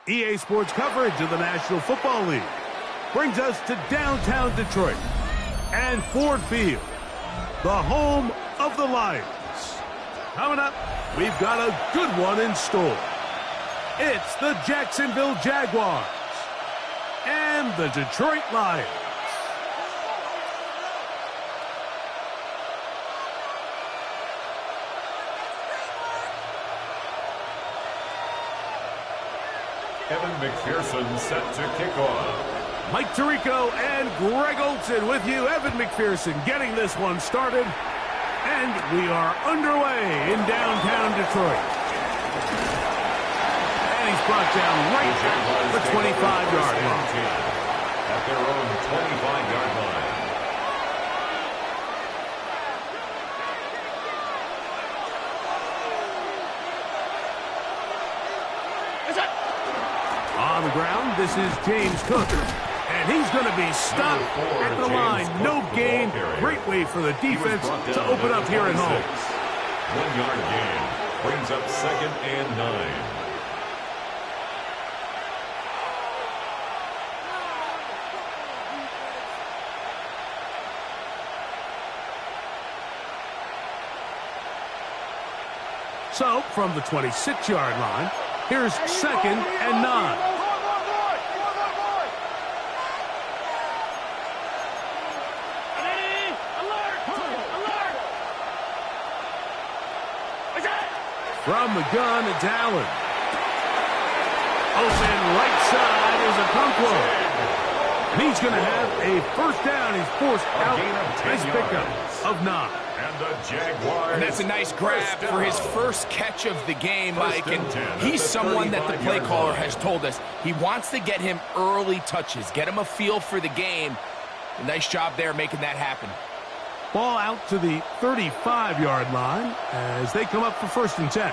EA Sports coverage of the National Football League brings us to downtown Detroit and Ford Field, the home of the Lions. Coming up, we've got a good one in store. It's the Jacksonville Jaguars and the Detroit Lions. Evan McPherson set to kick off. Mike Tirico and Greg Olson with you. Evan McPherson getting this one started. And we are underway in downtown Detroit. And he's brought down right at the 25-yard line. At their own 25-yard line. On the ground, this is James Cook. And he's going to be stopped at the line. No gain. Great way for the defense to open up here at home. 1-yard gain. Brings up 2nd and 9. So, from the 26-yard line, here's 2nd and 9. From the gun, it's Allen. Open right side is Okonkwo. And he's going to have a first down. He's forced out. Nice pickup of 9. And the Jaguars. And that's a nice grab for his first catch of the game, Mike. And he's someone that the play caller has told us he wants to get him early touches, get him a feel for the game. A nice job there making that happen. Ball out to the 35-yard line as they come up for 1st and 10.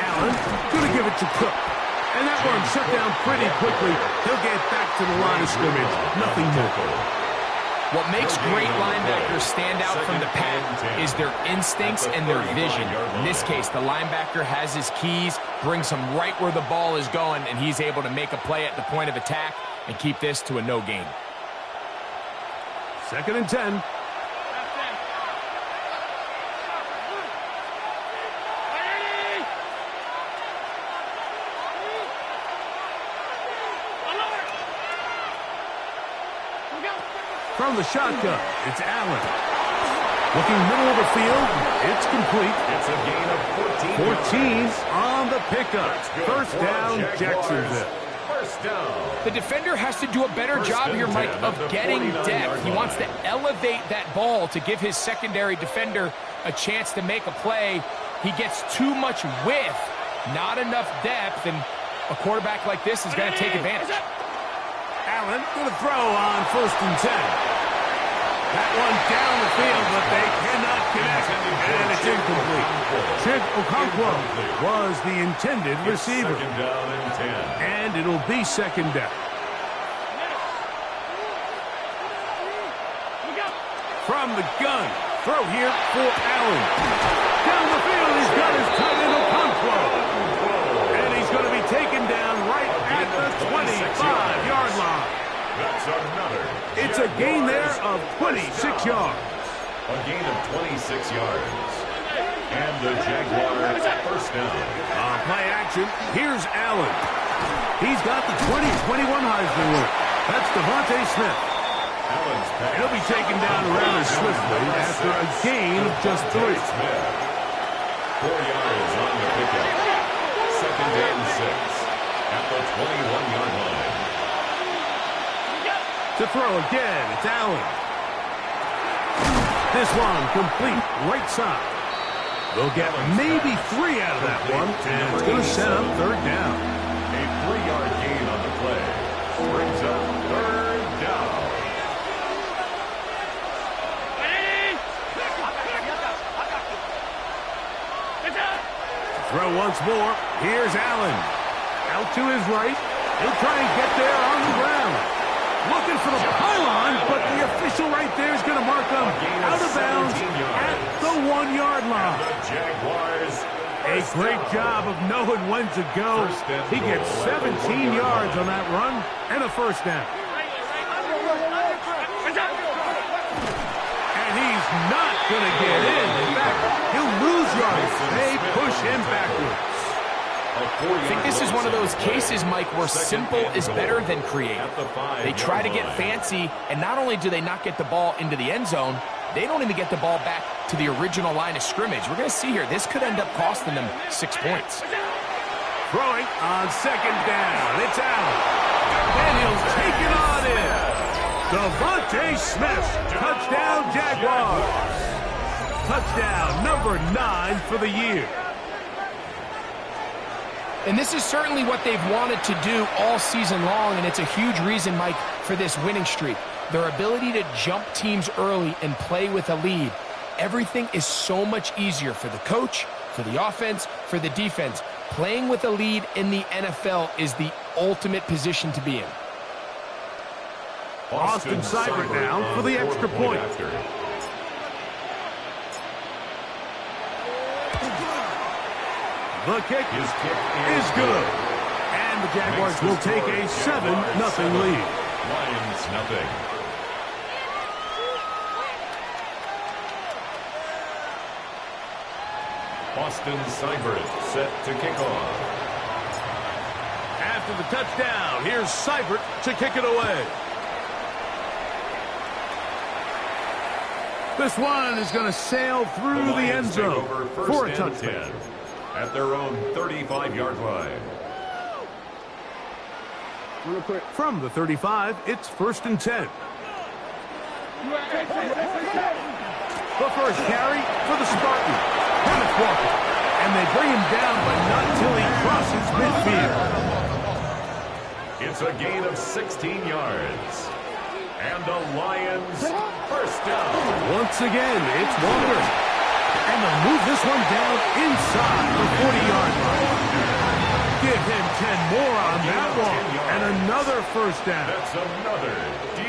Allen going to give it to Cook. And that one shut down pretty quickly. He'll get back to the line of scrimmage. Nothing more. What makes great linebackers stand out from the pack is their instincts and their vision. In this case, the linebacker has his keys, brings him right where the ball is going, and he's able to make a play at the point of attack and keep this to a no gain. 2nd and 10. From the shotgun, it's Allen. Looking middle of the field, it's complete. It's a gain of 14 on the pickup. First down, Jacksonville. First down. The defender has to do a better job here, Mike, of getting depth. He wants to elevate that ball to give his secondary defender a chance to make a play. He gets too much width, not enough depth, and a quarterback like this is going to take advantage. Allen going to throw on 1st and 10. That one down the field, but they cannot connect, and it's incomplete. Chig Okonkwo was the intended receiver. 2nd down and 10. And it'll be 2nd down. From the gun, throw here for Allen. Down the field, he's got his tight end Okonkwo. And he's going to be taken down right at the 25-yard line. That's another. It's a gain there of 26 yards. A gain of 26 yards. And the Jaguars first down. Play action. Here's Allen. He's got the 2021 Heisman winner. That's Devontae Smith. Allen's pass. He'll be taken down rather swiftly after a gain of just 3. 4 yards on the pickup. 2nd and 6 at the 21-yard line. To throw again, it's Allen. This one complete right side. They'll get maybe 3 out of that one, and it's going to set up 3rd down. A 3-yard gain on the play. Brings up 3rd down. Throw once more. Here's Allen. Out to his right. He'll try and get there on the ground. Looking for the pylon, but the official right there is going to mark him out of bounds at the 1-yard line. The Jaguars A great job of knowing when to go. He gets 17 yards on that run and a first down. And he's not going to get in. In fact, he'll lose yards. They push him backwards. I think this is one of those cases, Mike, where simple is better than creative. They try to get fancy, and not only do they not get the ball into the end zone, they don't even get the ball back to the original line of scrimmage. We're going to see here, this could end up costing them 6 points. Throwing on second down. It's out. And he'll take it on in. Devontae Smith. Touchdown, Jaguars. Touchdown number 9 for the year. And this is certainly what they've wanted to do all season long, and it's a huge reason, Mike, for this winning streak. Their ability to jump teams early and play with a lead. Everything is so much easier for the coach, for the offense, for the defense. Playing with a lead in the NFL is the ultimate position to be in. Austin Seibert now for the extra point. The kick is good. And the Jaguars will take a 7-0 lead. Lions nothing. Austin Seibert set to kick off. After the touchdown, here's Seibert to kick it away. This one is going to sail through the end zone for a touchdown. At their own 35-yard line. From the 35, it's 1st and 10. The first carry for the Spartans. Kenneth Walker. And they bring him down, but not till he crosses midfield. It's a gain of 16 yards. And the Lions first down. Once again, it's Walker. And they'll move this one down inside the 40-yard line. Give him 10 more on that one. And another first down. That's another.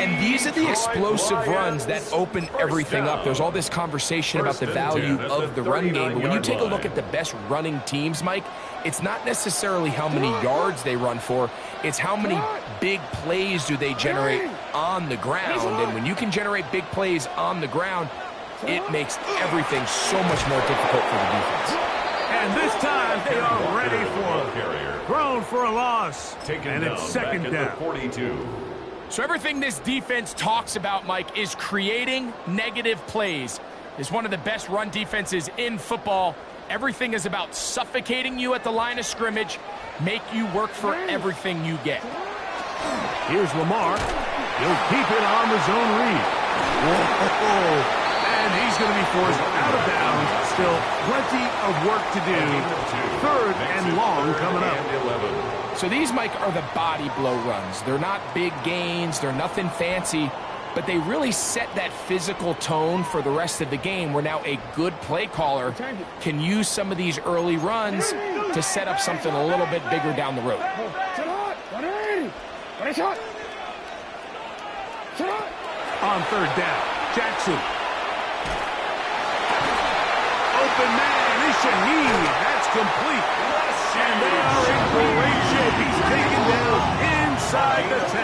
And these are the explosive runs that open everything up. There's all this conversation about the value of the run game. But when you take a look at the best running teams, Mike, it's not necessarily how many yards they run for. It's how many big plays do they generate on the ground. And when you can generate big plays on the ground, it makes everything so much more difficult for the defense. And this time they are ready for it. Thrown for a loss. And it's second down. 42. So everything this defense talks about, Mike, is creating negative plays. It's one of the best run defenses in football. Everything is about suffocating you at the line of scrimmage, make you work for everything you get. Here's Lamar. He'll keep it on the zone read. Whoa. And he's going to be forced out of bounds. Still plenty of work to do. 3rd and long coming up. So these, Mike, are the body blow runs. They're not big gains. They're nothing fancy. But they really set that physical tone for the rest of the game, where now a good play caller can use some of these early runs to set up something a little bit bigger down the road. On 3rd down, Jackson. Open man is Shaheed. That's complete. And they are in great shape. He's taken down inside the 10.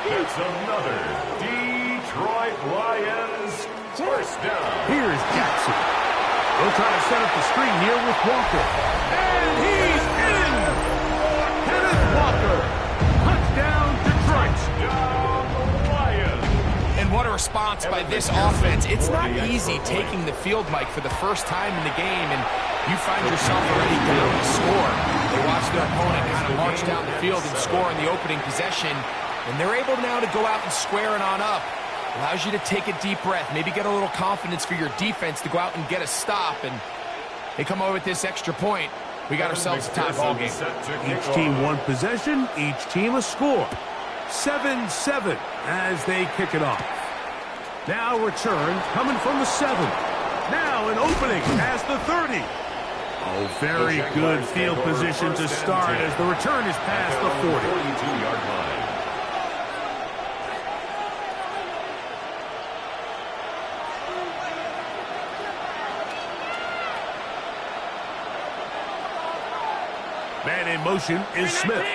That's another Detroit Lions first down. Here's Jackson. They'll try to set up the screen here with Walker. And he's in. Kenneth Walker. Touchdown, Detroit. Touchdown, Lions. And what a response by this offense. It's not easy taking the field, Mike, for the first time in the game, and you find yourself already down to score. They watch their opponent kind of march down the field and score in the opening possession, and they're able now to go out and square it on up. Allows you to take a deep breath, maybe get a little confidence for your defense to go out and get a stop, and they come over with this extra point. We got ourselves a tie ball game. Each team one possession, each team a score. 7-7 as they kick it off. Now return coming from the 7. Now an opening past the 30. Oh, very good field position to start as the return is past the 42-yard line. Man in motion is Smith.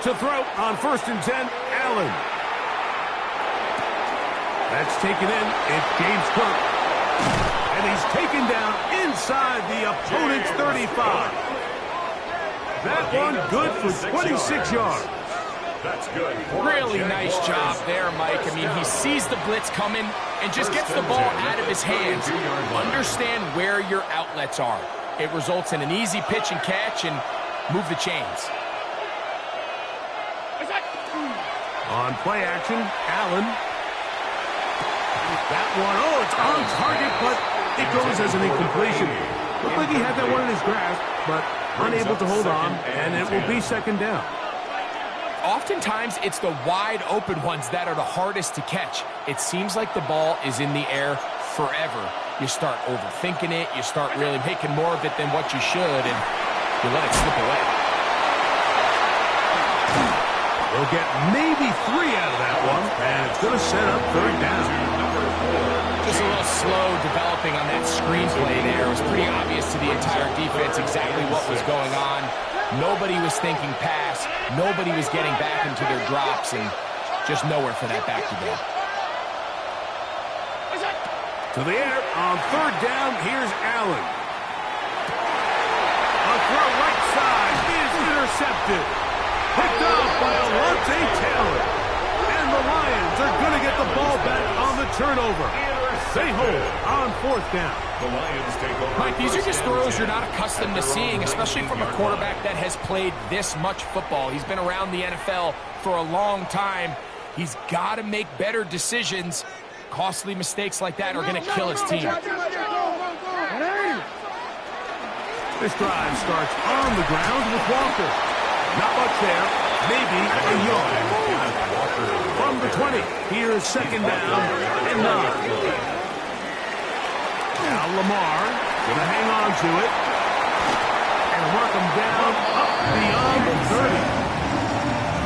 To throw on 1st and 10, Allen. That's taken in. It's James Cook. And he's taken down inside the opponent's 35. That one good for 26 yards. That's good. Really nice job there, Mike. I mean, he sees the blitz coming and just gets the ball out of his hands. Understand where your outlets are. It results in an easy pitch and catch and move the chains. On play action, Allen. That one, oh, it's on target, but it goes as an incompletion. Looked like he had that one in his grasp, but unable to hold on, and it will be 2nd down. Oftentimes, it's the wide open ones that are the hardest to catch. It seems like the ball is in the air forever. You start overthinking it. You start really making more of it than what you should, and you let it slip away. They'll get maybe 3 out of that one, and it's going to set up 3rd down. Just a little slow developing on that screenplay there. It was pretty obvious to the entire defense exactly what was going on. Nobody was thinking pass. Nobody was getting back into their drops, and just nowhere for that back to go. To the air on 3rd down, here's Allen. A throw right side is intercepted. Picked off by Alontae Taylor. And the Lions are going to get the ball back on the turnover. They hold on 4th down. The Lions take over. Mike, these are just throws you're not accustomed to seeing, especially from a quarterback that has played this much football. He's been around the NFL for a long time. He's got to make better decisions. Costly mistakes like that are going to kill his team. This drive starts on the ground with Walker. Not much there. Maybe a yard. From the 20, here's 2nd down and 9. Now Lamar going to hang on to it and work him down up beyond the 30.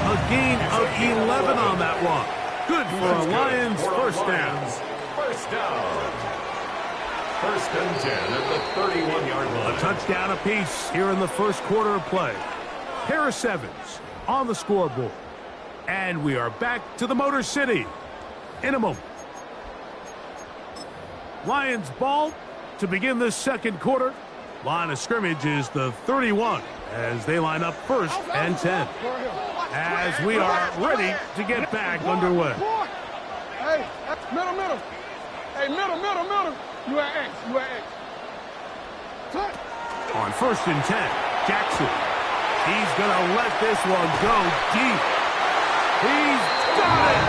A gain of 11 on that one. Good for a Lions 1st down. 1st down. 1st and 10 at the 31-yard line. A touchdown apiece here in the 1st quarter of play. Pair of 7s on the scoreboard. And we are back to the Motor City in a moment. Lions ball to begin this 2nd quarter. Line of scrimmage is the 31 as they line up 1st and 10. As we are ready to get back underway. Hey, middle. Hey, middle. You at X. Touch. On 1st and 10, Jackson. He's going to let this one go deep. He's got it!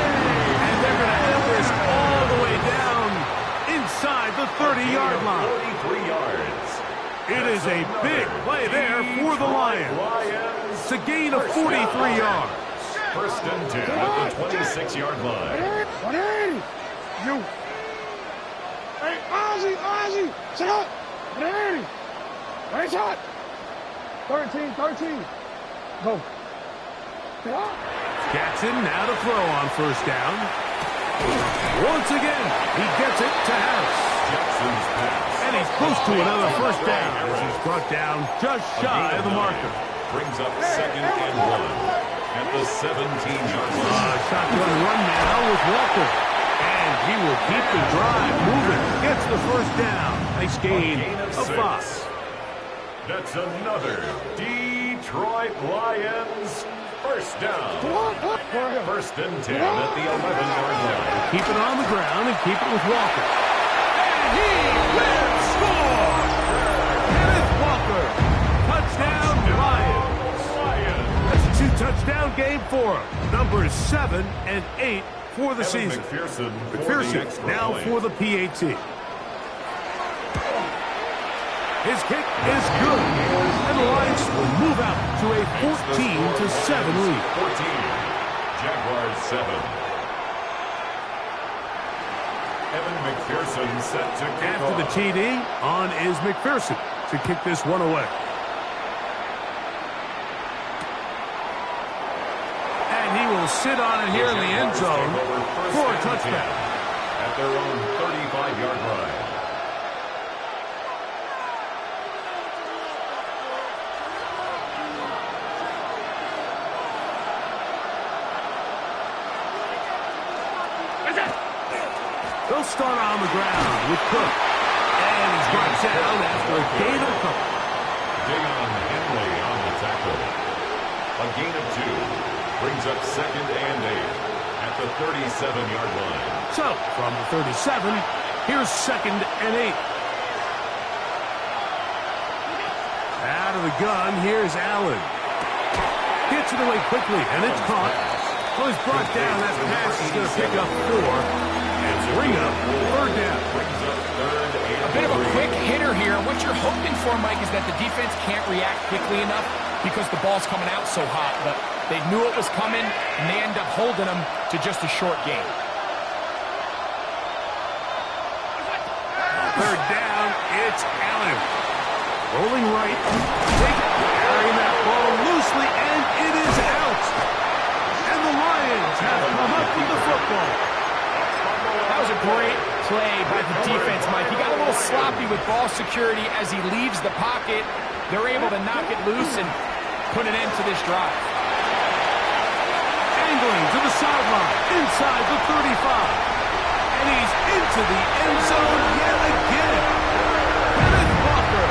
And they're going to have this all the way down inside the 30-yard line. 43 yards. It is a big play there for the Lions. It's a gain of 43 yards. 1st and 10 at the 26-yard line. 180. You. Hey, Ozzy. Sit up. 180. Right shot. 13. Go. Jackson now to throw on 1st down. Once again, he gets it to Harris. Jackson's pass. And he's close to another 1st down as he's brought down just shy of the marker. Brings up 2nd and 1 at the 17-yard line. Shotgun run now with Walker. And he will keep the drive moving. Gets the 1st down. Nice gain of 5. That's another Detroit Lions 1st down. 1st and 10 at the 11-yard line. Keep it on the ground and keep it with Walker. And he will score! Kenneth Walker. Touchdown, Lions. That's a 2-touchdown game for him. Numbers 7 and 8 for the season. McPherson now for the PAT. His kick is good, and the Lions will move out to a 14-7 lead. 14, Jaguars 7. Evan McPherson set to kick After the off. TD, on is McPherson to kick this one away. And he will sit on it here in the end zone for a touchdown. At their own 35-yard line. They'll start on the ground with Cook. And he's brought down after a gain of couple. Dion Henley on the tackle. A gain of 2 brings up 2nd and 8 at the 37-yard line. So, from the 37, here's 2nd and 8. Out of the gun, here's Allen. Gets it away quickly, and it's caught. So he's brought down. That pass is going to pick up 4 and bring up 3rd down. A bit of a quick hitter here. What you're hoping for, Mike, is that the defense can't react quickly enough because the ball's coming out so hot. But they knew it was coming, and they end up holding them to just a short gain. 3rd down, it's Allen. Rolling right, carrying that ball loosely, and it is out. And the Lions have come up with the football. That was a great play by the defense, Mike. He got a little sloppy with ball security as he leaves the pocket. They're able to knock it loose and put an end to this drive. Angling to the sideline, inside the 35. And he's into the end zone yet again. Kenneth Walker,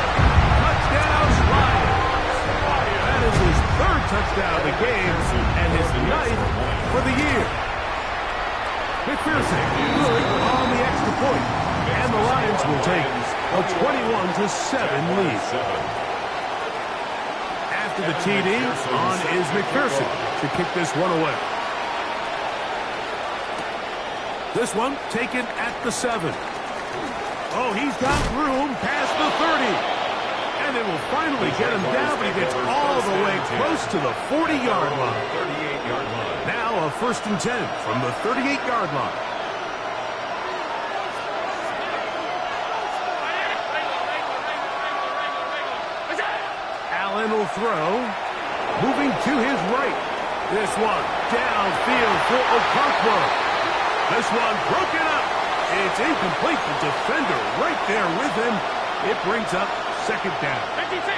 touchdown Lions. That is his 3rd touchdown of the game and his 9th for the year. McPherson good on the extra point, and the Lions will take a 21-7 lead. After the TD, on is McPherson to kick this one away. This one taken at the 7. Oh, he's got room past the 30. And it will finally get him down, but he gets all the way close to the 40-yard line. 38-yard line. Now a 1st and 10 from the 38-yard line. Allen will throw. Moving to his right. This one downfield for Okonkwo. This one broken up. It's incomplete. The defender right there with him. It brings up 2nd down. 56.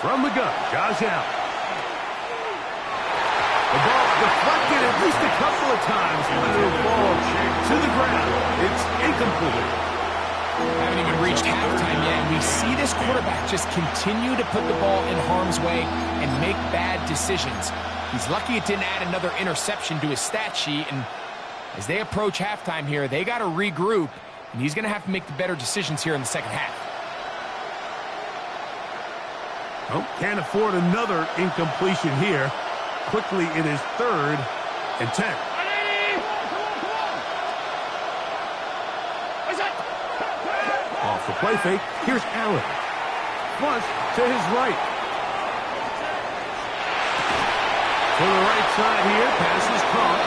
From the gun, Josh Allen. The ball deflected at least a couple of times. The ball to the ground. It's incomplete. Haven't even reached halftime yet. We see this quarterback just continue to put the ball in harm's way and make bad decisions. He's lucky it didn't add another interception to his stat sheet, and as they approach halftime here, they got to regroup, and he's going to have to make the better decisions here in the 2nd half. Oh, can't afford another incompletion here. Quickly, it is 3rd and 10. Off the play fake, here's Allen. Flush to his right. To the right side here, pass is caught.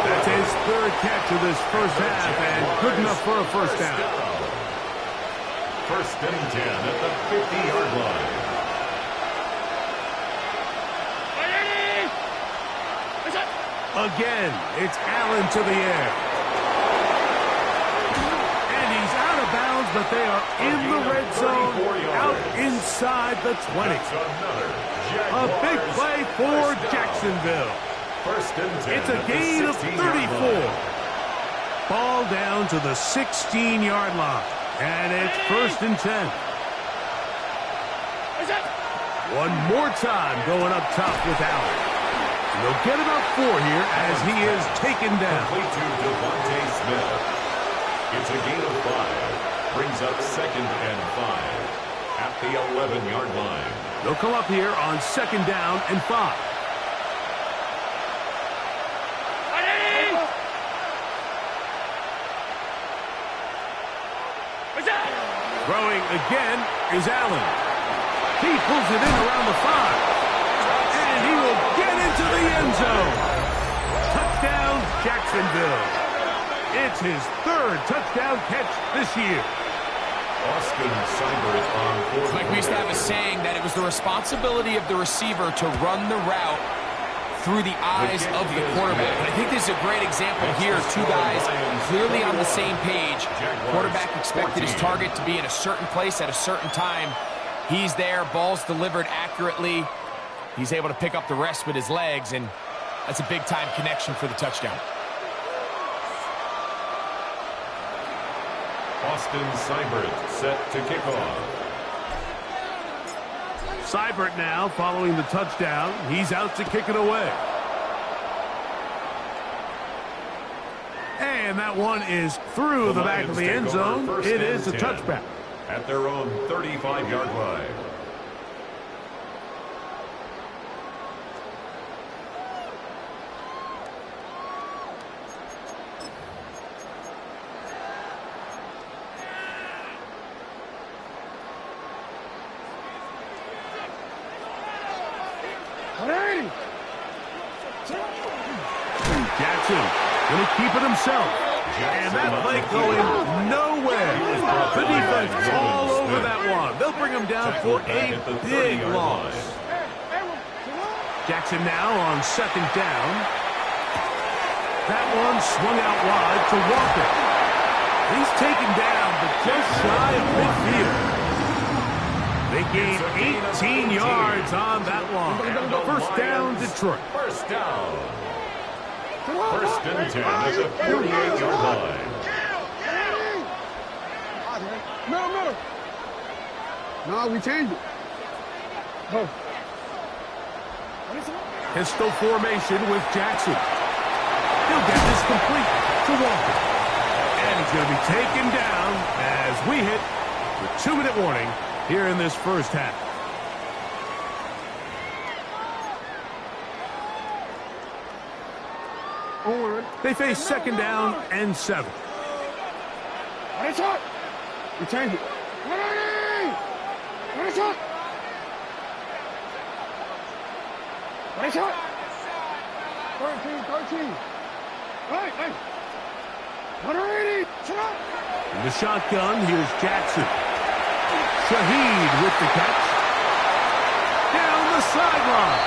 That's his 3rd catch of this 1st half, and good enough for a 1st down. 1st and 10 at the 50-yard line. Again, it's Allen to the air. And he's out of bounds, but they are in the red zone, out inside the 20. A big play for Jacksonville. 1st and 10. It's a gain of 34. Ball down to the 16-yard line. And it's 1st and 10. One more time going up top with Allen. They'll get about 4 here as he is taken down. Complete to Devontae Smith. It's a gain of 5. Brings up 2nd and 5 at the 11-yard line. They'll come up here on 2nd down and 5. Throwing again is Allen. He pulls it in around the 5. And he will get into the end zone. Touchdown, Jacksonville. It's his 3rd touchdown catch this year. Austin Seibert on 4th. Like we used to have a saying that it was the responsibility of the receiver to run the route through the eyes of the quarterback. And I think this is a great example here. 2 guys clearly on the same page. Quarterback expected his target to be in a certain place at a certain time. He's there, ball's delivered accurately. He's able to pick up the rest with his legs, and That's a big-time connection for the touchdown. Austin Seibert set to kick off. Seibert now following the touchdown. He's out to kick it away. And that one is through the back of the end zone. It is a touchback. At their own 35-yard line. Jackson going to keep it himself. And that play going nowhere. The defense all over that one. They'll bring him down for a big loss. Jackson now on second down. That one swung out wide to Walker. He's taken down, but just shy of midfield. They gained 18 yards on that one. First down, Detroit. First down. First and 10 at the 48-yard line. Middle. No, we changed it. Go. Pistol formation with Jackson. He'll get this complete to Walker. And he's going to be taken down as we hit the 2-minute warning here in this first half. They face second down and 7. We changed it. What is it? 13. Hey. 180. In the shotgun, here's Jackson. Shaheed with the catch. Down the sideline.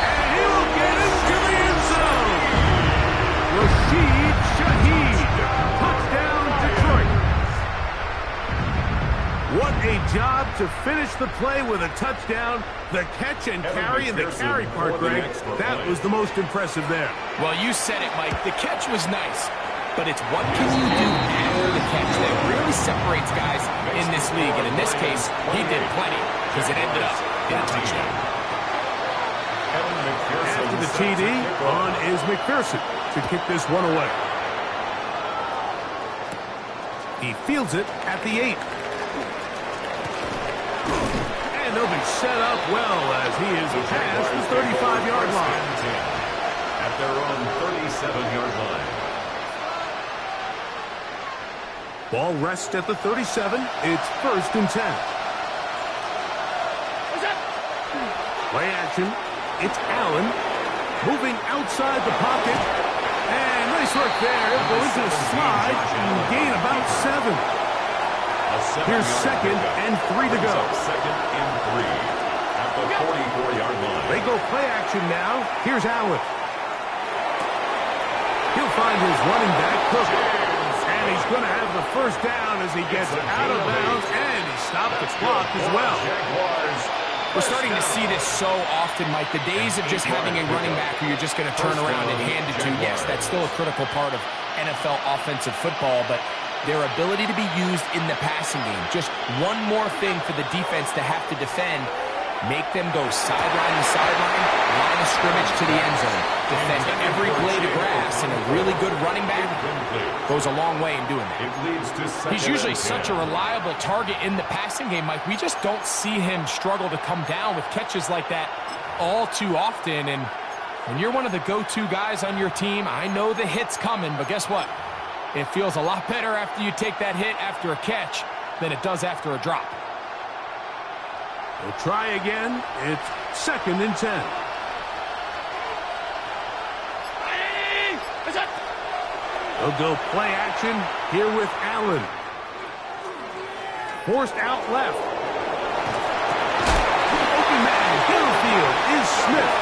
And he will get into the end zone. Rashid Shaheed. Touchdown, Detroit. What a job to finish the play with a touchdown. The catch and carry, and the carry part, Greg, that was the most impressive there. Well, you said it, Mike. The catch was nice, but it's what can you do after the catch that really separates guys in this league. And in this case, he did plenty because it ended up in a touchdown. After the TD, on is McPherson to kick this one away. He fields it at the 8. And they'll be set up well as he is past the 35-yard line. At their own 37-yard line. Ball rests at the 37. It's first and 10. Play action. It's Allen moving outside the pocket. And nice work there. He'll go into a slide and gain about 7. Here's second and 3 to go. Second and 3 at the 44-yard line. They go play action now. Here's Allen. He'll find his running back, Cook. And he's going to have the first down as he gets out of bounds. And he stopped the clock as well. We're starting to see this so often, Mike. The days of just having a running back who you're just going to turn around and hand it to, yes, that's still a critical part of NFL offensive football, but their ability to be used in the passing game, just one more thing for the defense to have to defend, make them go sideline to sideline, line of scrimmage to the end zone, defend every blade of grass, and a really good running back goes a long way in doing that. He's usually such a reliable target in the passing game, Mike. We just don't see him struggle to come down with catches like that all too often. And when you're one of the go-to guys on your team, I know the hit's coming, but guess what? It feels a lot better after you take that hit after a catch than it does after a drop. We'll try again. It's second and 10. They'll go play action here with Allen. Forced out left. Open man downfield is Smith.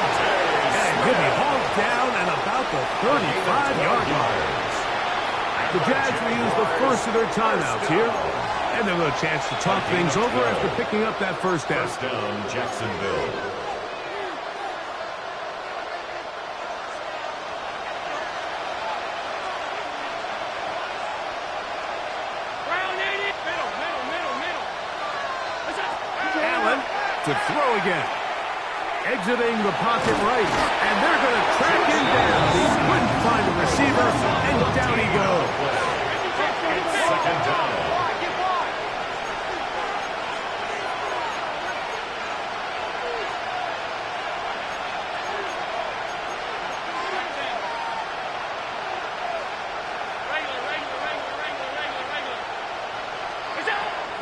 And he'll be hauled down and about the 35-yard line. The Jags will use the first of their timeouts here. And they'll have a chance to talk things over after picking up that first down. First down, Jacksonville. to throw again. Exiting the pocket right, and they're going to track him down. He couldn't find the receiver, and down he goes. Second down.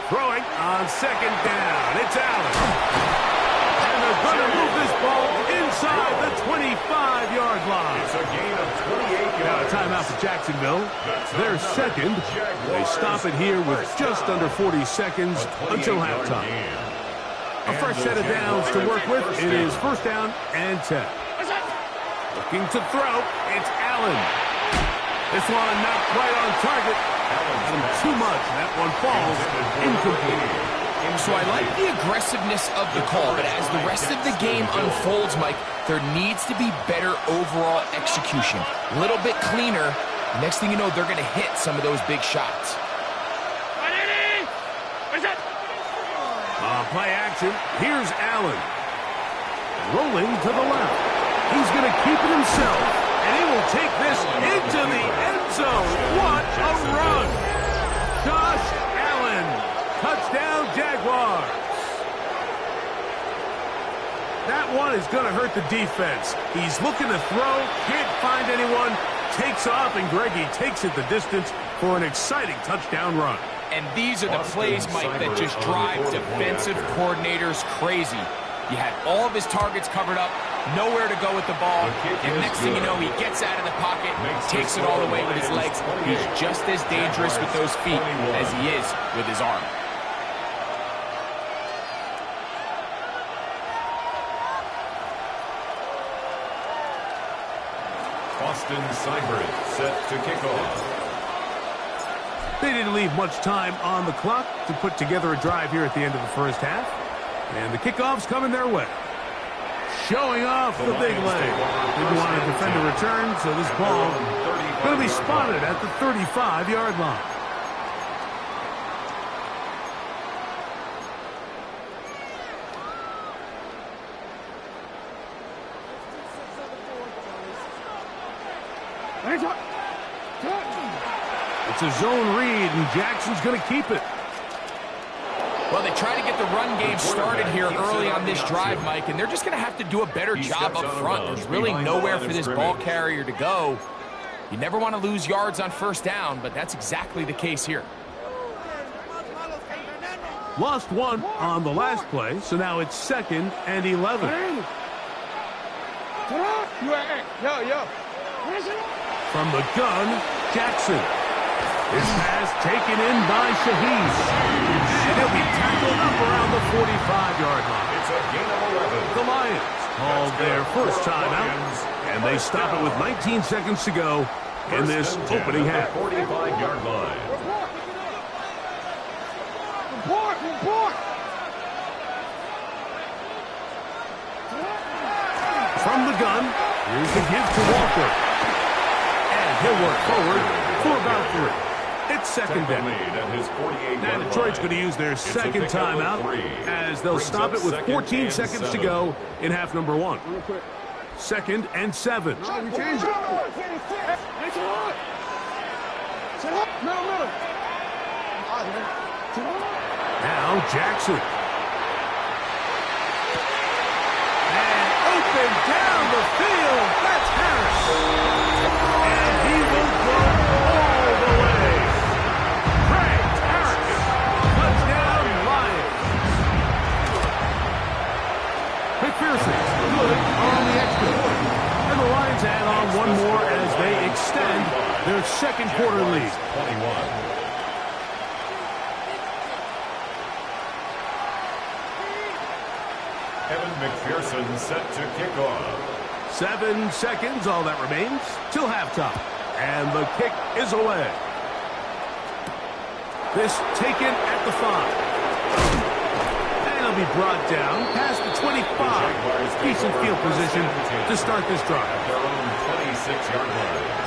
Throwing on second down. It's Allen. And they're going to move this ball inside the 25-yard line. It's a gain of 28 Now a yards. timeout for Jacksonville. They're second. They stop it here with just under 40 seconds until halftime. A fresh set of downs to work with. It is first down and 10. Looking to throw. It's Allen. This one not quite on target. Got him too much, and that one falls incomplete. So I like the aggressiveness of the call, but as the rest of the game unfolds, Mike, there needs to be better overall execution. A little bit cleaner. Next thing you know, they're going to hit some of those big shots. Play action. Here's Allen. Rolling to the left. He's going to keep it himself, and he will take this into the end zone. What a run! Josh Allen. Touchdown, Jaguars. That one is going to hurt the defense. He's looking to throw, can't find anyone, takes off, and Greggy takes it the distance for an exciting touchdown run. And these are the plays, Mike, that just drive defensive coordinators crazy. You had all of his targets covered up, nowhere to go with the ball, and next thing you know, he gets out of the pocket, takes it all the way with his legs. He's just as dangerous with those feet as he is with his arm. Austin Seibert set to kick off. They didn't leave much time on the clock to put together a drive here at the end of the first half. And the kickoff's coming their way. Showing off the big leg. Didn't want to defend a return, so this ball going to be spotted at the 35-yard line. It's a zone read, and Jackson's going to keep it. Well, they try to get the run game started here early on this drive, Mike, and they're just going to have to do a better job up front. There's really nowhere for this ball carrier to go. You never want to lose yards on first down, but that's exactly the case here. Lost one on the last play, so now it's 2nd and 11. From the gun, Jackson. This pass taken in by Shaheed. And he'll be tackled up around the 45-yard line. It's a gain of 11. The Lions called their first timeout, and they stop it with 19 seconds to go in this opening half. 45-yard line. From the gun, here's the give to Walker. And he'll work forward for about 3. It's second down. Now Detroit's going to use their second timeout as they'll stop it with 14 seconds to go in half number 1. 2nd and 7. No, we changed it. Now Jackson. And open down the field. That's Harris. And he will go all the way. Touchdown, Lions. McPherson, good on the extra point. And the Lions add on one more as they extend their second quarter lead. 21. Evan McPherson set to kick off. 7 seconds, all that remains, till halftime. And the kick is away. This taken at the 5. And it'll be brought down past the 25. Decent field position to start this drive. At their own 26-yard line.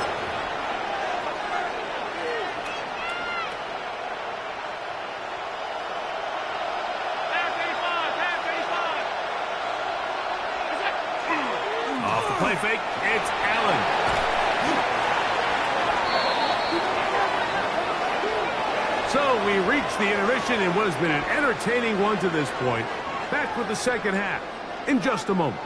play fake. It's Allen. So we reach the intermission in what has been an entertaining one to this point. Back with the second half in just a moment.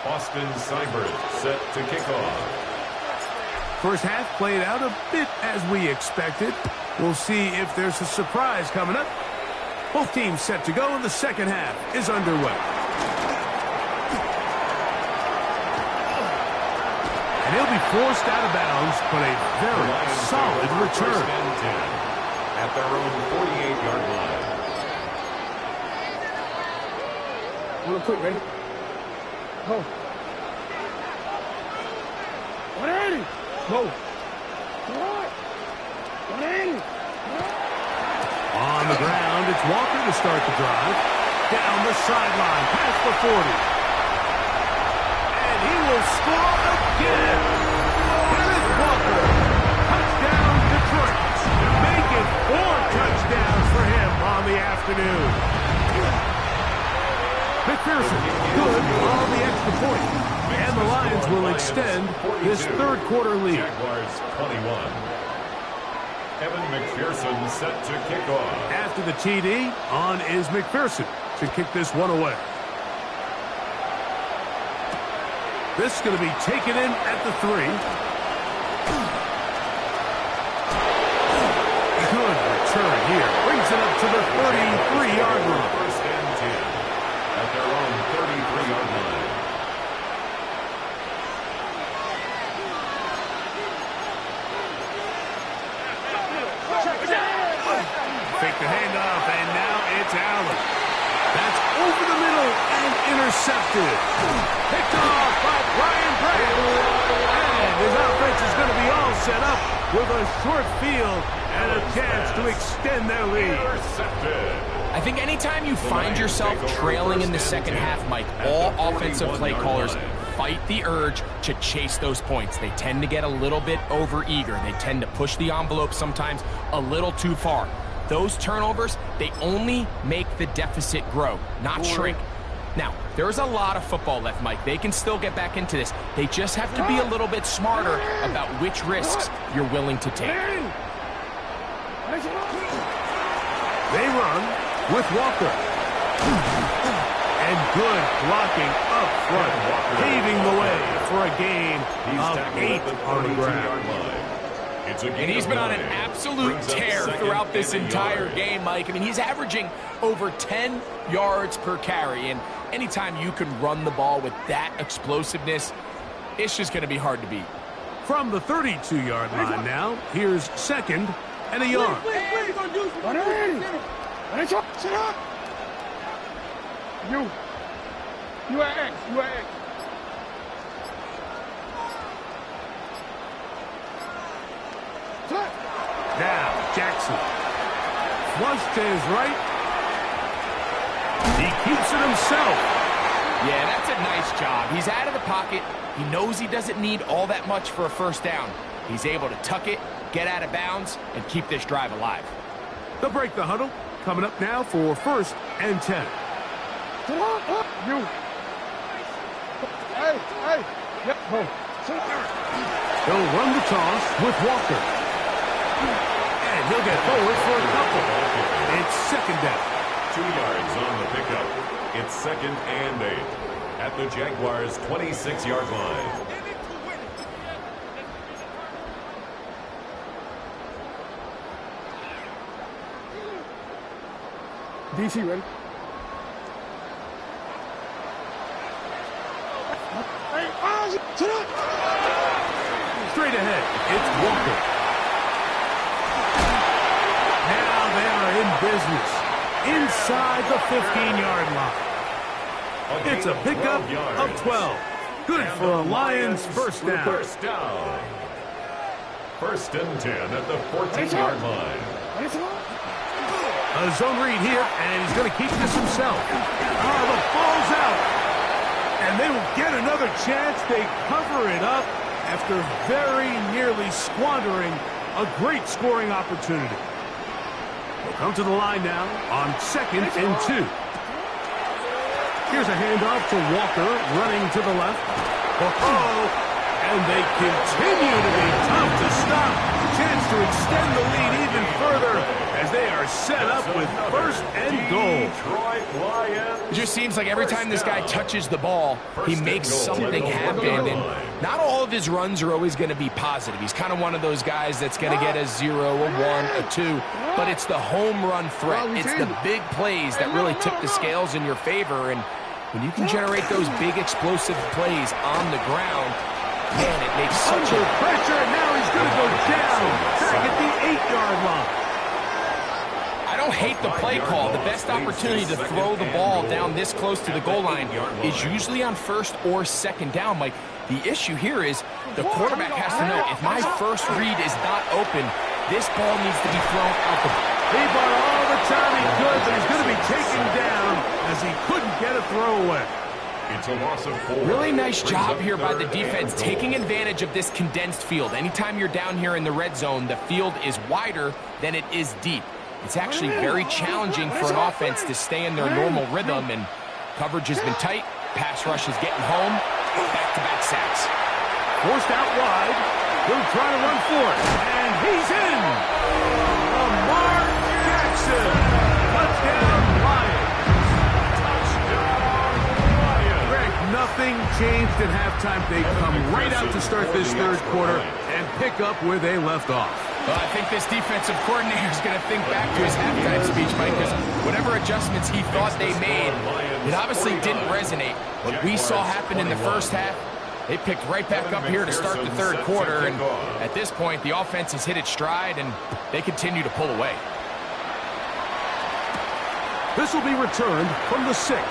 Austin Seibert set to kick off. First half played out a bit as we expected. We'll see if there's a surprise coming up. Both teams set to go, and the second half is underway. And he'll be forced out of bounds, but a very solid return. First and 10 at their own 48-yard line. Real quick, ready? Go. 180. Go. 180. On the ground, it's Walker to start the drive. Down the sideline, past the 40. And he will score again. Kenneth Walker. Touchdown, Detroit. Making 4 touchdowns for him on the afternoon. McPherson, good on the extra point. And the Lions will extend this third quarter lead. Jaguars 21. Evan McPherson set to kick off. After the TD, on is McPherson to kick this one away. This is going to be taken in at the 3. Good return here. Brings it up to the 33-yard line. First and 10 at their own 33-yard line. Fake the handoff, and now it's Allen. That's over the middle and intercepted. Picked off by Brian Grant. And his offense is going to be all set up with a short field and a chance to extend their lead. Intercepted. I think anytime you find yourself trailing in the second half, Mike, all offensive play callers fight the urge to chase those points. They tend to get a little bit overeager. They tend to push the envelope sometimes a little too far. Those turnovers, they only make the deficit grow, not shrink. Now, there's a lot of football left, Mike. They can still get back into this. They just have to be a little bit smarter about which risks you're willing to take. They run with Walker. And good blocking up front, paving the way for a gain of 8 on the ground. And he's been on an absolute tear throughout this entire game, Mike. I mean, he's averaging over 10 yards per carry. And anytime you can run the ball with that explosiveness, it's just going to be hard to beat. From the 32-yard line now, here's second and a yard. Sit up. You are X. You are X. Now, Jackson. Flush to his right. He keeps it himself. Yeah, that's a nice job. He's out of the pocket. He knows he doesn't need all that much for a first down. He's able to tuck it, get out of bounds, and keep this drive alive. They'll break the huddle. Coming up now for first and 10. You. Hey. Yep. Go. He'll run the toss with Walker. And he'll get forward for a couple. It's second down. 2 yards on the pickup. It's second and 8 at the Jaguars' 26-yard line. DC ready? Straight ahead, it's Walker. Now they are in business inside the 15-yard line. It's a pickup of 12. Good for a Lions first down. First down. First and 10 at the 14-yard line. A zone read here, and he's going to keep this himself. Oh, the ball's out. And they will get another chance. They cover it up, after very nearly squandering a great scoring opportunity. They'll come to the line now on 2nd and 2. Here's a handoff to Walker, running to the left. And they continue to be tough to stop. Chance to extend the lead even further as they are set up with 1st and goal. It just seems like every time this guy touches the ball, he makes something happen. And not all of his runs are always going to be positive. He's kind of one of those guys that's going to get a 0, a 1, a 2. But it's the home run threat. It's the big plays that really tip the scales in your favor. And when you can generate those big explosive plays on the ground, man, it makes such a pressure, and now he's going to go down back at the 8-yard line. I don't hate the play call. The best opportunity to throw the ball down this close to the goal line is usually on 1st or 2nd down, Mike. The issue here is the quarterback has to know, if my first read is not open, this ball needs to be thrown out the ball. He bought all the time he could, but he's going to be taken down as he couldn't get a throwaway. It's a loss of 4. Really nice job here by the defense, taking advantage of this condensed field. Anytime you're down here in the red zone, the field is wider than it is deep. It's actually very challenging for an offense to stay in their normal rhythm, and coverage has been tight. Pass rush is getting home. Back-to-back sacks. Forced out wide. He'll try to run for it, and he's in. Lamar Jackson. Touchdown, Lions. Greg, nothing changed at halftime. They come right out to start this 3rd quarter and pick up where they left off. Well, I think this defensive coordinator is going to think back to his halftime speech, Mike, because whatever adjustments he thought they made, it obviously didn't resonate. What we saw happen in the first half, they picked right back up here to start the 3rd quarter, and at this point, the offense has hit its stride, and they continue to pull away. This will be returned from the 6.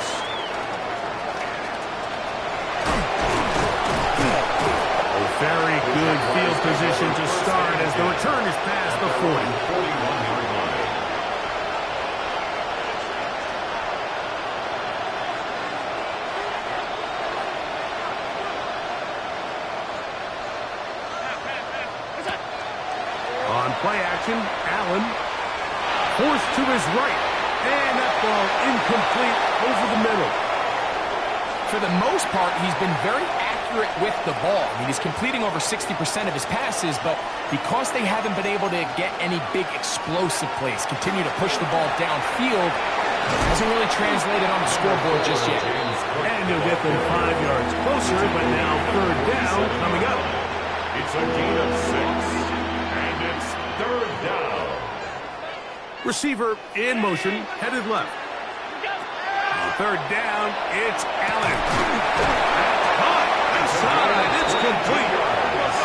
Very good field position to start as the return is past the 40. 41-yard line. On play action, Allen forced to his right, and that ball incomplete over the middle. For the most part, he's been very accurate with the ball. I mean, he's completing over 60% of his passes, but because they haven't been able to get any big explosive plays, continue to push the ball downfield, hasn't really translated on the scoreboard just yet. And you'll get them 5 yards closer, but now 3rd down coming up. It's a gain of 6, and it's 3rd down. Receiver in motion, headed left. On 3rd down, it's Allen. That's caught inside. It's complete.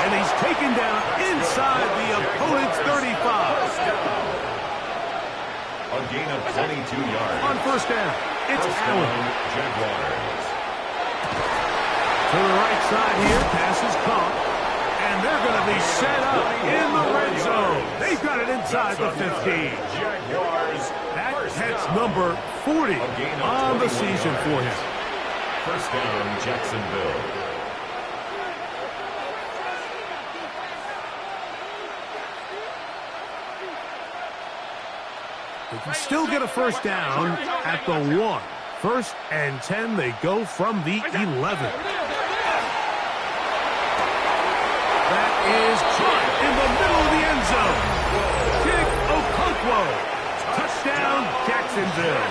And he's taken down inside the opponent's 35. A gain of 22 yards. On 1st down, it's Allen. Jaguars. To the right side here, pass is caught. And they're going to be set up in the red zone. They've got it inside the 15. Jaguars. That's number 40 on the season for him. 1st down, Jacksonville. They can still get a 1st down at the 1. 1st and 10, they go from the 11. That is caught in the middle of the end zone. Kick Okonkwo. Touchdown, Jacksonville.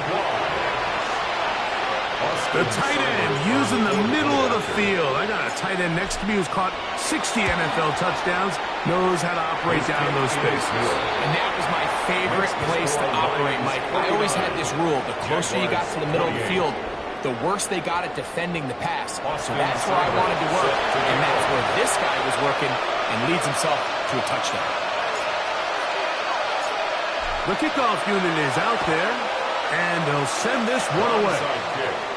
The tight end using the middle of the field. I got a tight end next to me who's caught 60 NFL touchdowns, knows how to operate down in those spaces. And that was my favorite place to operate, Mike. I always had this rule. The closer you got to the middle of the field, the worse they got at defending the pass. So that's where I wanted to work, and that's where this guy was working and leads himself to a touchdown. The kickoff unit is out there, and they'll send this one away.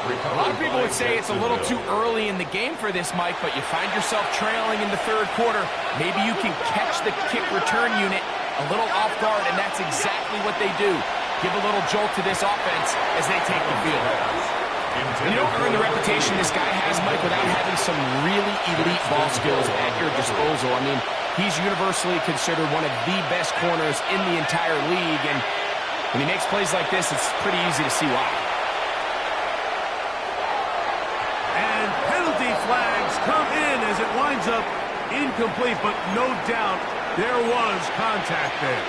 A lot of people would say it's a little too early in the game for this, Mike, but you find yourself trailing in the 3rd quarter. Maybe you can catch the kick return unit a little off guard, and that's exactly what they do. Give a little jolt to this offense as they take the field. You don't earn the reputation this guy has, Mike, without having some really elite ball skills at your disposal. I mean, he's universally considered one of the best corners in the entire league, and when he makes plays like this, it's pretty easy to see why. And penalty flags come in as it winds up incomplete, but no doubt there was contact there.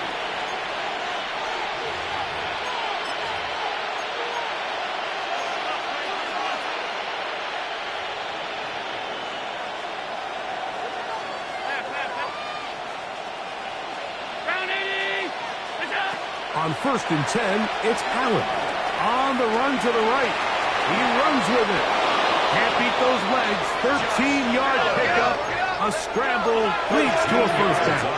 On 1st and 10, it's Allen. On the run to the right. He runs with it. Can't beat those legs. 13-yard pickup. A scramble leads to a first down.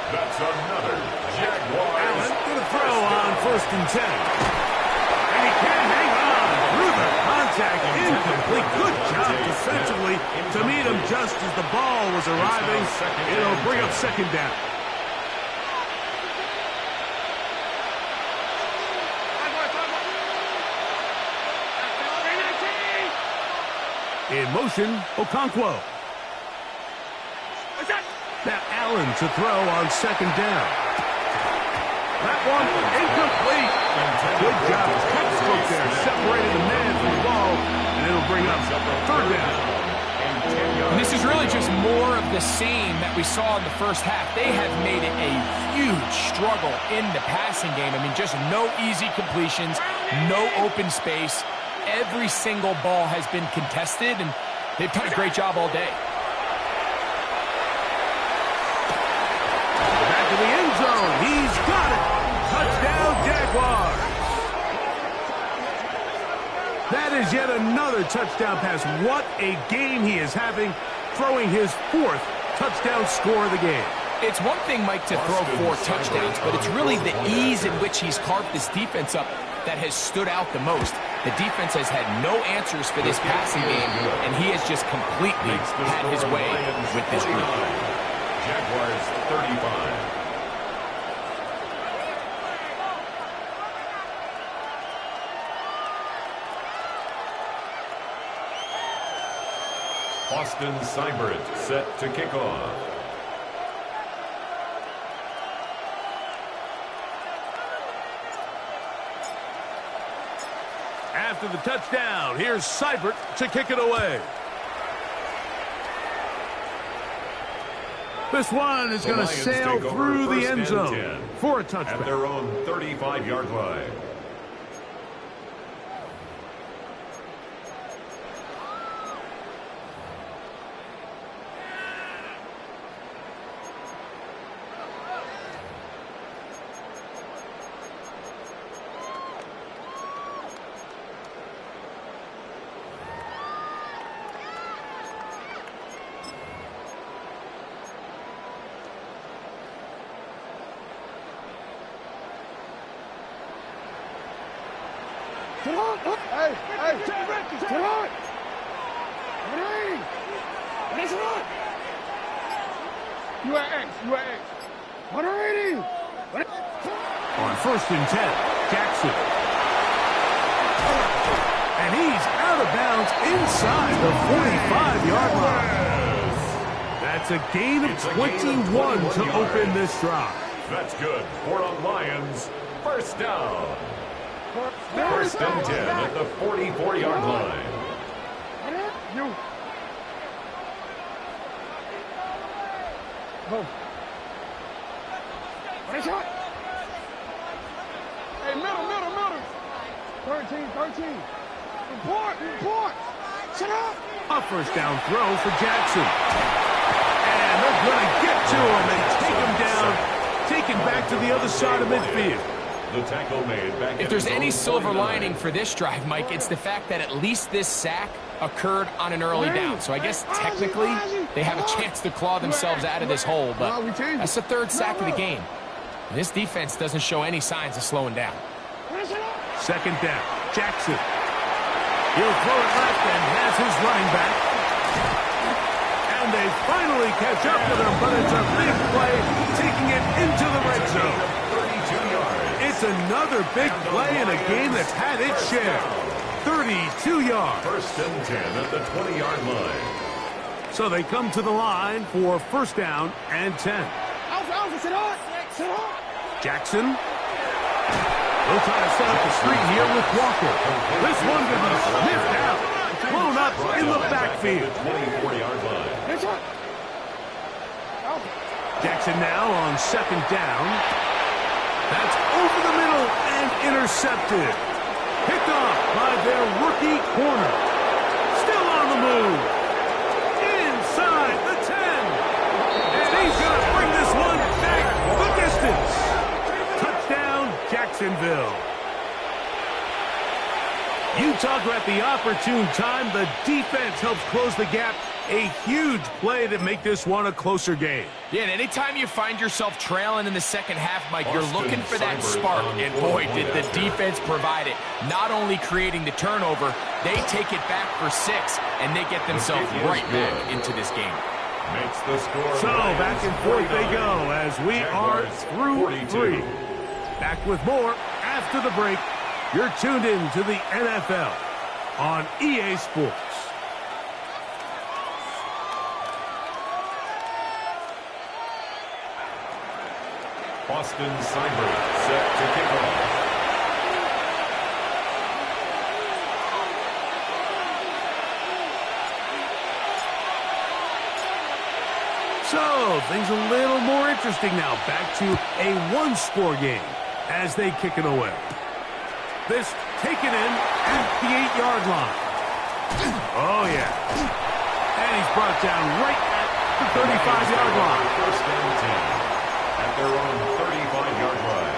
That's another Jaguars. Allen going to throw on 1st and 10. And he can hang on through the contact. Incomplete. Good job defensively to meet him just as the ball was arriving. It'll bring up 2nd down. In motion, Okonkwo. Now Allen to throw on 2nd down. That one incomplete. Good job. Textbook there. Separated the man from the ball, and it'll bring up 3rd down. And this is really just more of the same that we saw in the first half. They have made it a huge struggle in the passing game. I mean, just no easy completions, no open space. Every single ball has been contested, and they've done a great job all day. Back to the end zone. He's got it. Touchdown, Jaguars. That is yet another touchdown pass. What a game he is having, throwing his 4th touchdown score of the game. It's one thing, Mike, to throw 4 touchdowns, but it's really the ease in which he's carved this defense up that has stood out the most. The defense has had no answers for this passing game, and he has just completely had his way with this group. Jaguars 35. Austin Seibert set to kick off. After the touchdown, here's Seibert to kick it away. This one is going to sail through the end zone for a touchback. At their own 35-yard line. Hey, come on! You are X. What are reading? On 1st and 10, Jackson. And he's out of bounds inside the 45-yard line. That's a gain of 21 to open this drive. That's good for a Lions first down. 1st and 10 at the 44-yard line. You. Go. Hey, middle. 13. Report. Shut up. A first down throw for Jackson. And they're going to get to him and take him down, taken back to the other side of midfield. The tackle made back. If there's any silver lining for this drive, Mike, it's the fact that at least this sack occurred on an early down. So I guess technically they have a chance to claw themselves out of this hole, but that's the 3rd sack of the game. And this defense doesn't show any signs of slowing down. 2nd down, Jackson. He'll throw it left and has his running back. And they finally catch up with him, but it's a big play, taking it into the red zone. It's another big play in a game that's had its share. 32 yards. First and 10 at the 20-yard line. So they come to the line for first down and 10. Jackson. They'll try to set up the screen here with Walker. This one going to be sniffed out. Blown up in the backfield. 24-yard line. Jackson now on second down. That's over the middle and intercepted. Picked off by their rookie corner. Still on the move. Inside the 10. And he's going to bring this one back the distance. Touchdown, Jacksonville. You talk about the opportune time. The defense helps close the gap. A huge play to make this one a closer game. Yeah, and anytime you find yourself trailing in the second half, Mike, you're looking for that spark. And boy, did the defense provide it. Not only creating the turnover, they take it back for 6, and they get themselves right back into this game. Makes the score. So back and forth they go as we are through 3. Back with more after the break. You're tuned in to the NFL on EA Sports. Austin Seibert set to kick off. So things a little more interesting now. Back to a one-score game as they kick it away. This taken in at the 8-yard line. Oh, yeah. And he's brought down right at the 35-yard line. First and 10 at their own 35-yard line.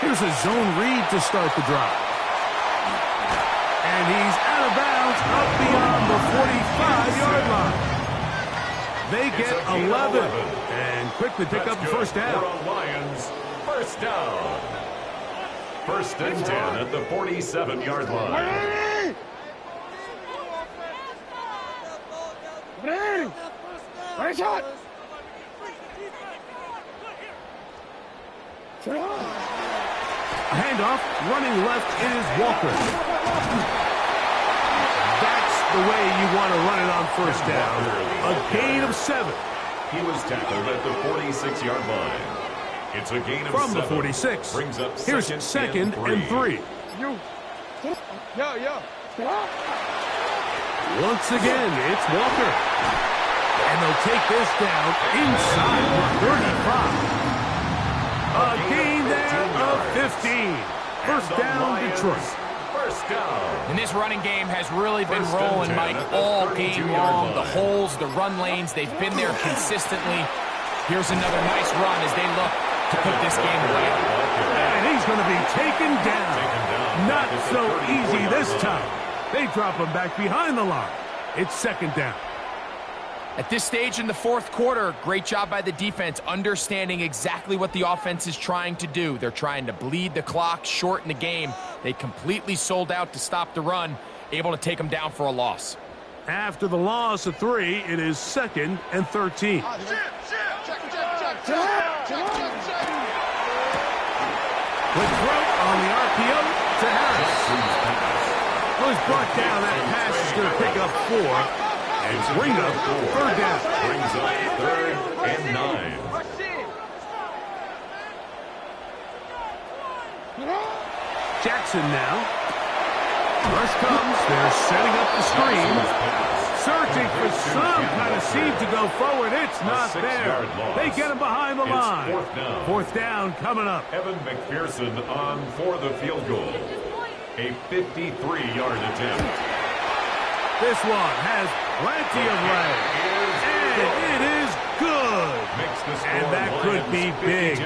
Here's a zone read to start the drive. And he's out of bounds up beyond the 45-yard line. They get 11 and quickly pick up the first down. Lions, first down. First and 10 at the 47-yard line. Handoff, running left is Walker. That's the way you want to run it on first down. A gain of 7. He was tackled at the 46-yard line. It's a gain of 7. From the 46. Brings up here's second and 3. Once again, it's Walker. And they'll take this down inside the 35. A gain there of 15. First down, Detroit. First down. And this running game has really been rolling, Mike, all game long. The holes, the run lanes, they've been there consistently. Here's another nice run as they look to put this game away. And he's going to be taken down. Not so easy this time. They drop him back behind the line. It's second down. At this stage in the fourth quarter, great job by the defense, understanding exactly what the offense is trying to do. They're trying to bleed the clock, shorten the game. They completely sold out to stop the run, able to take them down for a loss. After the loss of 3, it is second and 13. Quick throw on the RPO to Harris. Was brought down. That pass is going to pick up 4. And bring up third down. Brings up third and 9. Jackson now. Rush comes. They're setting up the screen. Searching for some kind of seam to go forward. It's not there. They get him behind the line. Fourth down coming up. Evan McPherson on for the field goal. A 53-yard attempt. This one has plenty of legs. And it is good. And that could be big.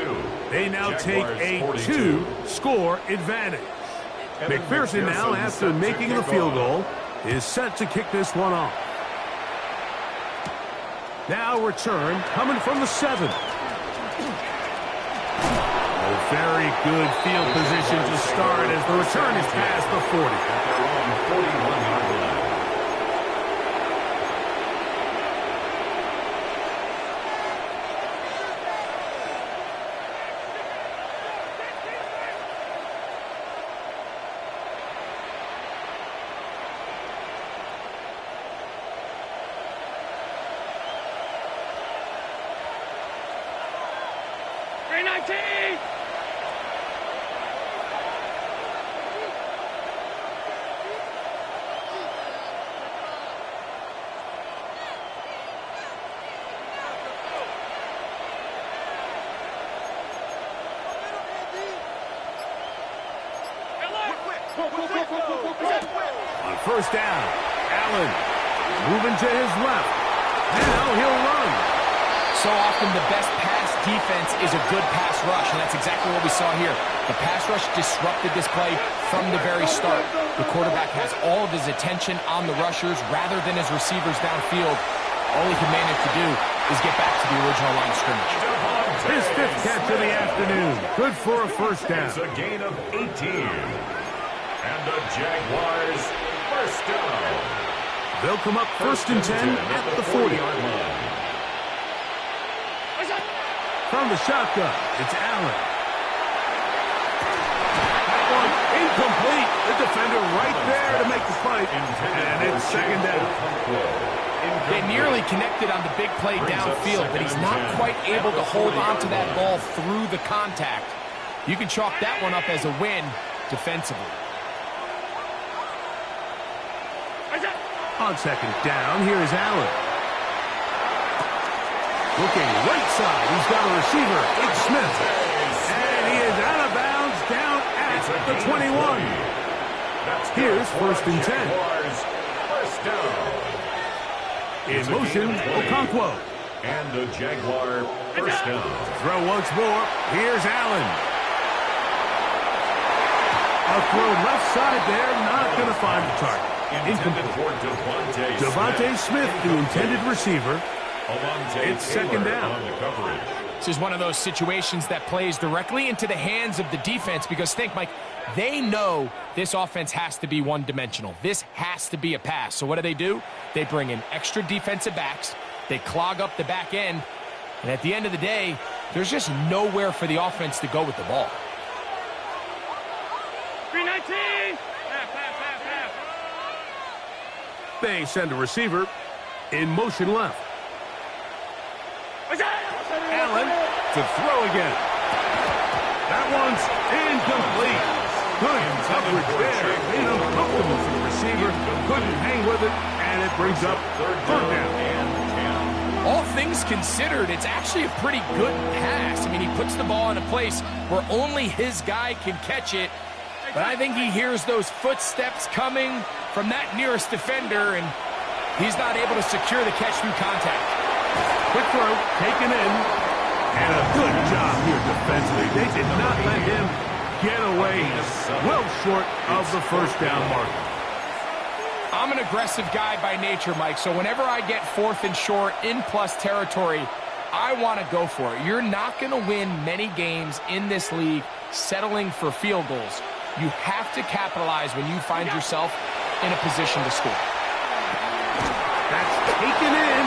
They now take a 2-score advantage. McPherson now, after making the field goal, is set to kick this one off. Now return coming from the 7. Very good field position to start as the return is past the 40. At their own 41-yard line. On first down, Allen moving to his left. Now he'll run. So often the best pass defense is a good pass rush, and that's exactly what we saw here. The pass rush disrupted this play from the very start. The quarterback has all of his attention on the rushers rather than his receivers downfield. All he can manage to do is get back to the original line of scrimmage. His fifth catch of the afternoon. Good for a first down. It's a gain of 18. And the Jaguars first down. They'll come up first and 10 at the 40-yard line. From the shotgun, it's Allen. That one incomplete. The defender right there to make the fight. And it's second down. They nearly connected on the big play downfield, but he's not quite able to hold on to that ball through the contact. You can chalk that one up as a win defensively. On second down, here is Allen. Looking right side, he's got a receiver. It's Smith. And he is out of bounds down at the 21. Here's first and 10. First down. In motion, Okonkwo. And the Jaguar first down. Throw once more. Here's Allen. A throw left side there, not going to find the target. Incomplete. Devontae Smith, the intended receiver. It's second down. This is one of those situations that plays directly into the hands of the defense because think, Mike, they know this offense has to be one-dimensional. This has to be a pass. So what do? They bring in extra defensive backs. They clog up the back end. And at the end of the day, there's just nowhere for the offense to go with the ball. 319! They send a receiver in motion left. Allen to throw again. That one's incomplete. Good coverage there. Made him comfortable for the receiver. Couldn't hang with it, and it brings up third down. All things considered, it's actually a pretty good pass. I mean, he puts the ball in a place where only his guy can catch it. But I think he hears those footsteps coming from that nearest defender, and he's not able to secure the catch through contact. Quick throw, taken in, and a good job here defensively. They did not let him get away well short of the first down marker. I'm an aggressive guy by nature, Mike, so whenever I get fourth and short in plus territory, I want to go for it. You're not going to win many games in this league settling for field goals. You have to capitalize when you find yourself in a position to score. That's taken in,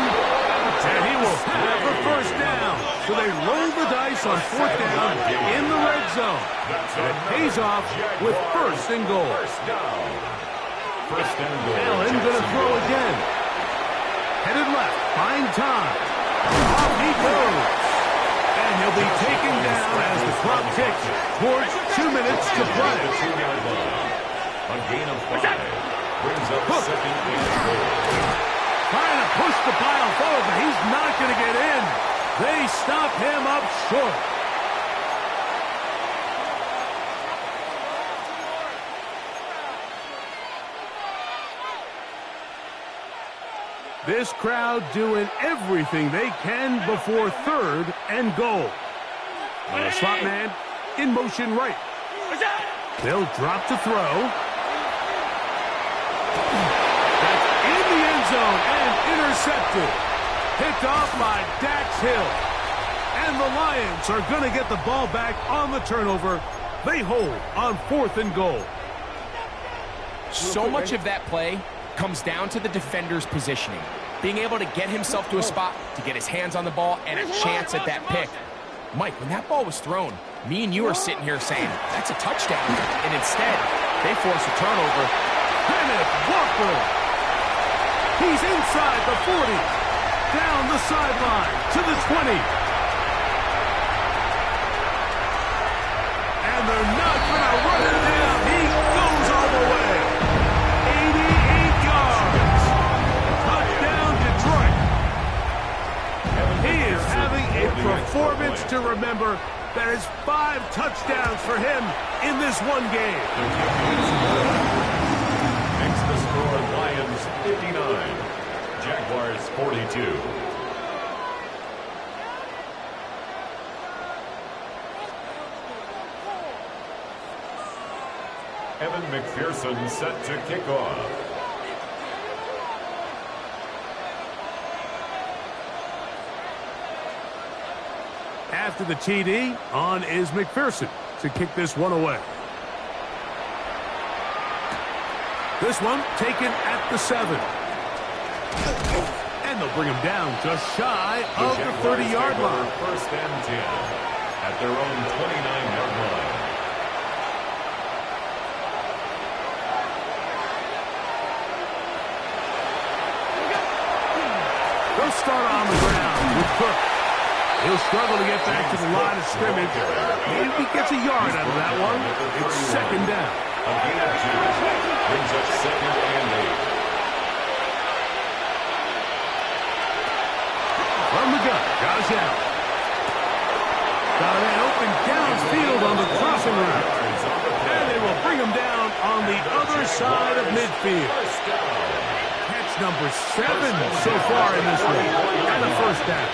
and he will have a first down. So they roll the dice on fourth down in the red zone. And it pays off with first and goal. Allen going to throw again. Headed left, find time. Off he goes. And he'll be taken down as the clock ticks towards 2 minutes to play. A gain of 5 brings up second and goal. Trying to push the pile forward, but he's not going to get in. They stop him up short. This crowd doing everything they can before third and goal. And a slot man in motion right. They'll drop to throw. That's in the end zone and intercepted. Picked off by Dax Hill. And And the Lions are going to get the ball back on the turnover. They hold on 4th and goal. So much of that play comes down to the defender's positioning. Being able to get himself to a spot, to get his hands on the ball, and a chance at that pick. Mike, when that ball was thrown, me and you are sitting here saying, that's a touchdown. And instead, they force a turnover. Kenneth Walker. He's inside the 40. Down the sideline to the 20. And they're not going to run it down. He goes all the way. 88 yards. Touchdown, Detroit. He is having a performance to remember. There is 5 touchdowns for him in this one game. Makes the score Lions 59, Jaguars 42. Evan McPherson set to kick off. After the TD, on is McPherson to kick this one away. This one taken at the 7. And they'll bring him down just shy of the 30-yard line. 1st and 10 at their own 29-yard line. They'll start on the ground with Cook. He'll struggle to get back to the line of scrimmage. Maybe he gets a yard out of that one. It's 2nd down. A gain of 2 brings up 2nd and 8. From the gun, Josh Allen. Got a man open downfield on the crossing route. And they will bring him down on the other side of midfield. Catch number 7 so far in this one. And a 1st down.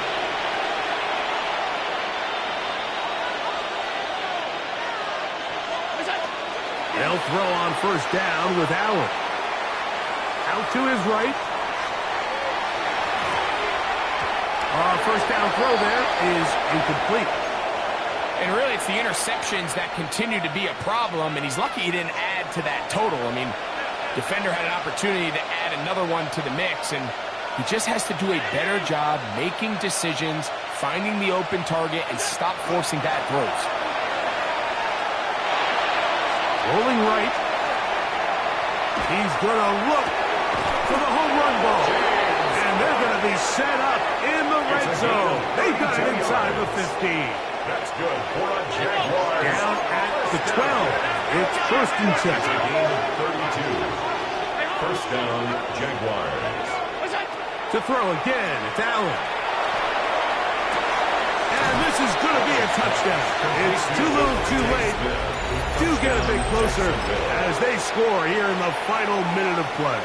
They'll throw on 1st down with Allen. Out to his right. 1st down throw there is incomplete. And really, it's the interceptions that continue to be a problem, and he's lucky he didn't add to that total. I mean, defender had an opportunity to add another one to the mix, and he just has to do a better job making decisions, finding the open target, and stop forcing bad throws. Rolling right. He's going to look for the home run ball. And they're going to be set up in the red zone. They've got it inside the 15. That's good for a Jaguars. Down at the 12. It's 1st and 10. A gain of 32. 1st down, Jaguars. To throw again, it's Allen. And this is going to be a touchdown. It's too little too late. They do get a bit closer as they score here in the final minute of play.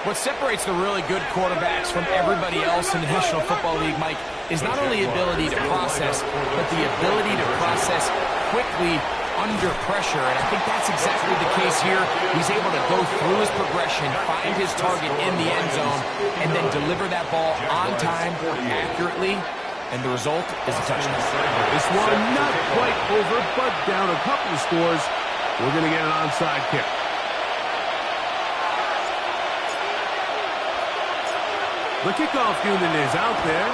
What separates the really good quarterbacks from everybody else in the National Football League, Mike, is not only the ability to process, but the ability to process quickly under pressure. And I think that's exactly the case here. He's able to go through his progression, find his target in the end zone, and then deliver that ball on time, accurately, and the result is a touchdown. This one not quite over, but down a couple of scores. We're going to get an onside kick. The kickoff unit is out there,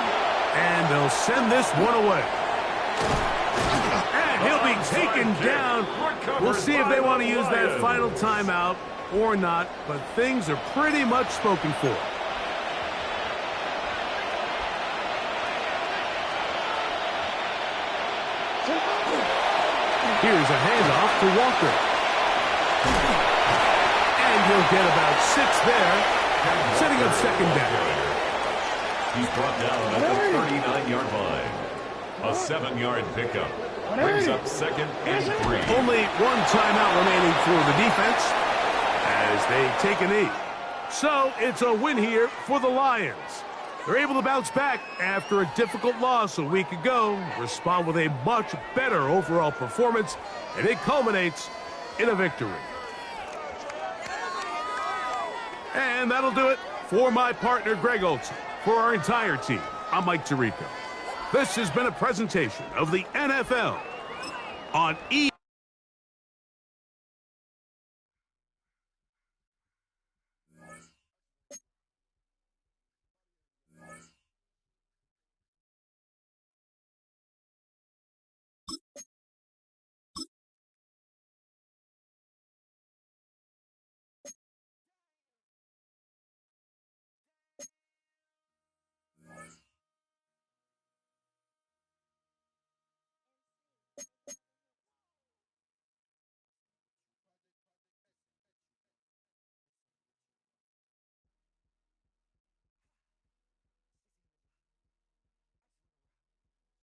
and they'll send this one away. And he'll be taken down. We'll see if they want to use that final timeout or not, but things are pretty much spoken for. Here's a handoff to Walker. And he'll get about 6 there, setting up 2nd down. He's brought down at the 39-yard line. A 7-yard pickup. Brings up 2nd and 3. Only one timeout remaining for the defense as they take a knee. So it's a win here for the Lions. They're able to bounce back after a difficult loss a week ago, respond with a much better overall performance, and it culminates in a victory. And that'll do it for my partner, Greg Olson. For our entire team, I'm Mike Tirico. This has been a presentation of the NFL on